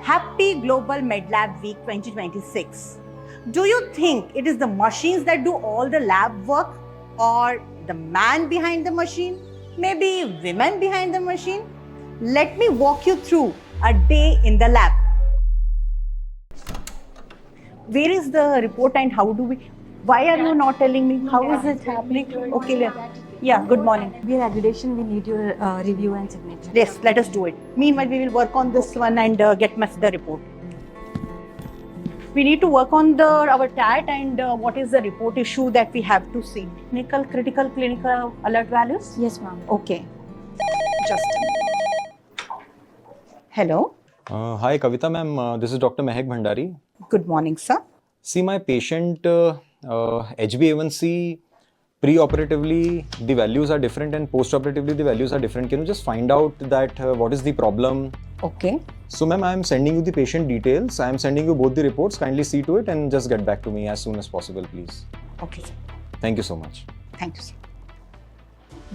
Happy Global MedLab Week 2026. Do you think it is the machines that do all the lab work, or the man behind the machine? Maybe women behind the machine? Let me walk you through a day in the lab. Where is the report and how do we? Why are you not telling me? How is it happening? Okay, yeah, good morning. Dear accreditation, we need your review and signature. Yes, let us do it. Meanwhile, we will work on this one and get the report. We need to work on our TAT and what is the report issue that we have to see. Critical clinical alert values? Yes, ma'am. Okay. Just a minute. Hello. Hi, Kavita ma'am. This is Dr. Mehak Bhandari. Good morning, sir. See, my patient HbA1c pre-operatively the values are different and post-operatively the values are different. Can you just find out that what is the problem? Okay. So, ma'am, I am sending you the patient details. I am sending you both the reports. Kindly see to it and just get back to me as soon as possible, please. Okay, sir. Thank you so much. Thank you, sir.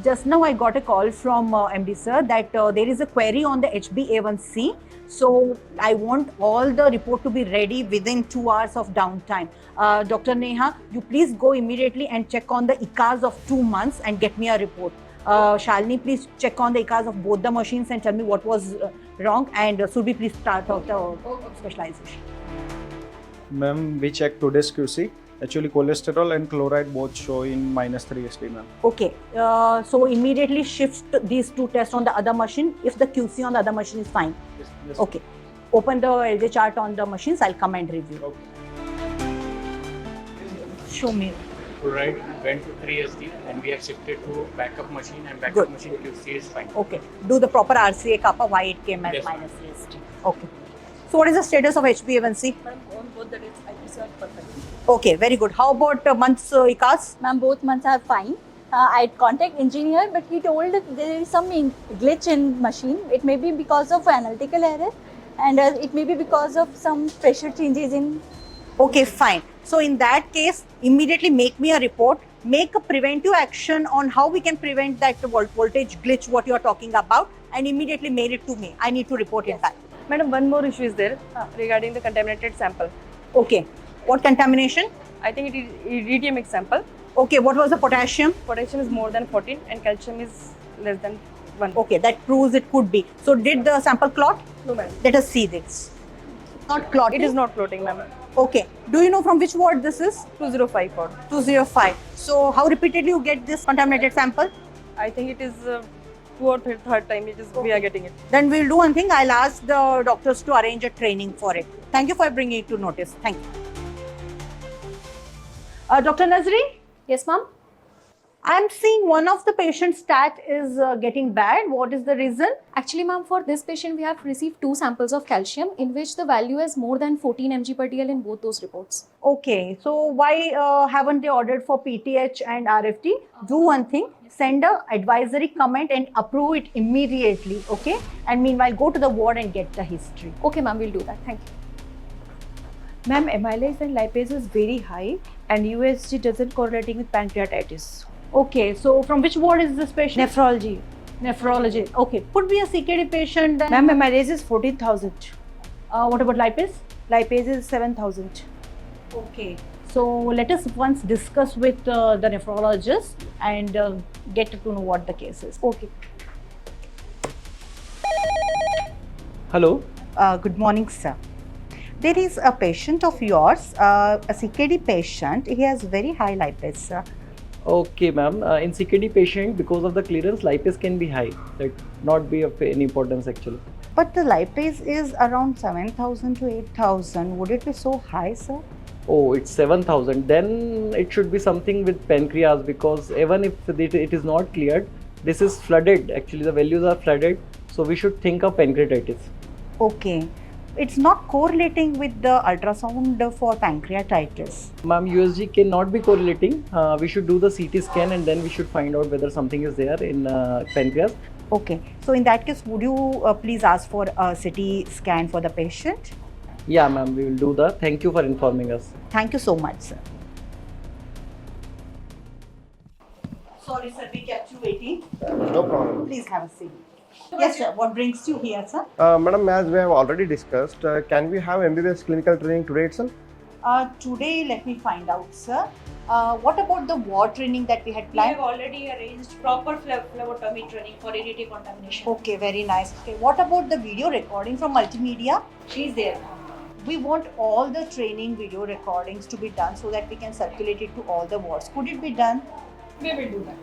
Just now I got a call from MD sir that there is a query on the HbA1c. So I want all the report to be ready within 2 hours of downtime. Dr. Neha, you please go immediately and check on the ECAs of 2 months and get me a report. Shalini, please check on the ECAs of both the machines and tell me what was wrong. And Surbi, please start out the specialization. Ma'am, we checked today's QC. Actually, cholesterol and chloride both show in -3 SP, ma'am. Okay, so immediately shift these two tests on the other machine if the QC on the other machine is fine. Yes. Okay, open the LJ chart on the machines. I'll come and review. Okay. Show me. Chloride went to 3 SD and we have shifted to backup machine and backup Good. machine QC is fine. Okay, do the proper RCA kappa, why it came as Yes, ma'am. -3 Okay. So what is the status of HbA1c? On both the days, I research perfectly. Okay, very good. How about months ECAs? Ma'am, both months are fine. I contact engineer, but he told that there is some glitch in machine. It may be because of analytical error, and it may be because of some pressure changes in. Okay, fine. So in that case, immediately make me a report. Make a preventive action on how we can prevent that voltage glitch, what you are talking about, and immediately mail it to me. I need to report it back. Madam, one more issue is there regarding the contaminated sample. Okay. What contamination? I think it is iridium sample. Okay, what was the potassium? Potassium is more than 14 and calcium is less than 1. Okay, that proves it could be. So did the sample clot? No, madam. Let us see this. Not clotting? It is not floating, ma'am. Okay. Do you know from which ward this is? 205 ward. 205. So how repeatedly you get this contaminated sample? I think it is 2 or third time we are getting it. Then we'll do one thing. I'll ask the doctors to arrange a training for it. Thank you for bringing it to notice. Thank you. Dr. Nazri, Yes, ma'am. I'm seeing one of the patient's stat is getting bad. What is the reason? Actually, ma'am, for this patient, we have received 2 samples of calcium in which the value is more than 14 mg per TL in both those reports. Okay, so why haven't they ordered for PTH and RFT? Do one thing, send a advisory comment and approve it immediately, okay? And meanwhile, go to the ward and get the history. Okay, ma'am, we'll do that. Thank you. Ma'am, amylase and lipase is very high and USG doesn't correlating with pancreatitis. Okay, so from which ward is this patient? Nephrology. Nephrology. Okay, could be a CKD patient. Then. Ma'am, amylase is 14,000. What about lipase? Lipase is 7,000. Okay, so let us once discuss with the nephrologist and get to know what the case is. Okay. Hello. Good morning, sir. There is a patient of yours, a CKD patient. He has very high lipase, sir. Okay, ma'am. In CKD patient, because of the clearance, lipase can be high. That not be of any importance actually. But the lipase is around 7,000 to 8,000. Would it be so high, sir? Oh, it's 7,000. Then it should be something with pancreas, because even if it is not cleared, this is flooded. Actually, the values are flooded. So we should think of pancreatitis. Okay. It's not correlating with the ultrasound for pancreatitis. Ma'am, USG cannot be correlating. We should do the CT scan and then we should find out whether something is there in pancreas. Okay. So in that case, would you please ask for a CT scan for the patient? Yeah, ma'am, we will do that. Thank you for informing us. Thank you so much, sir. Sorry, sir, we kept you waiting. No problem. Please have a seat. Yes, sir. What brings you here, sir? Madam, as we have already discussed, can we have MBBS clinical training today itself? Today, let me find out, sir. What about the ward training that we had planned? already arranged proper phlebotomy training for ADT contamination. Okay, very nice. Okay, what about the video recording from multimedia? She's there. We want all the training video recordings to be done so that we can circulate it to all the wards. Could it be done? We will do that.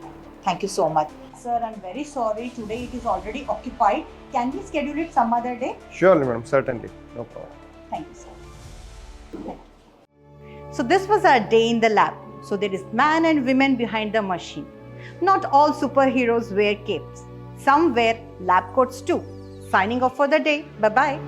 Thank you so much. Sir, I'm very sorry. Today it is already occupied. Can we schedule it some other day? Surely, madam, certainly. No problem. Thank you, sir. So this was our day in the lab. So there is man and women behind the machine. Not all superheroes wear capes. Some wear lab coats too. Signing off for the day. Bye-bye.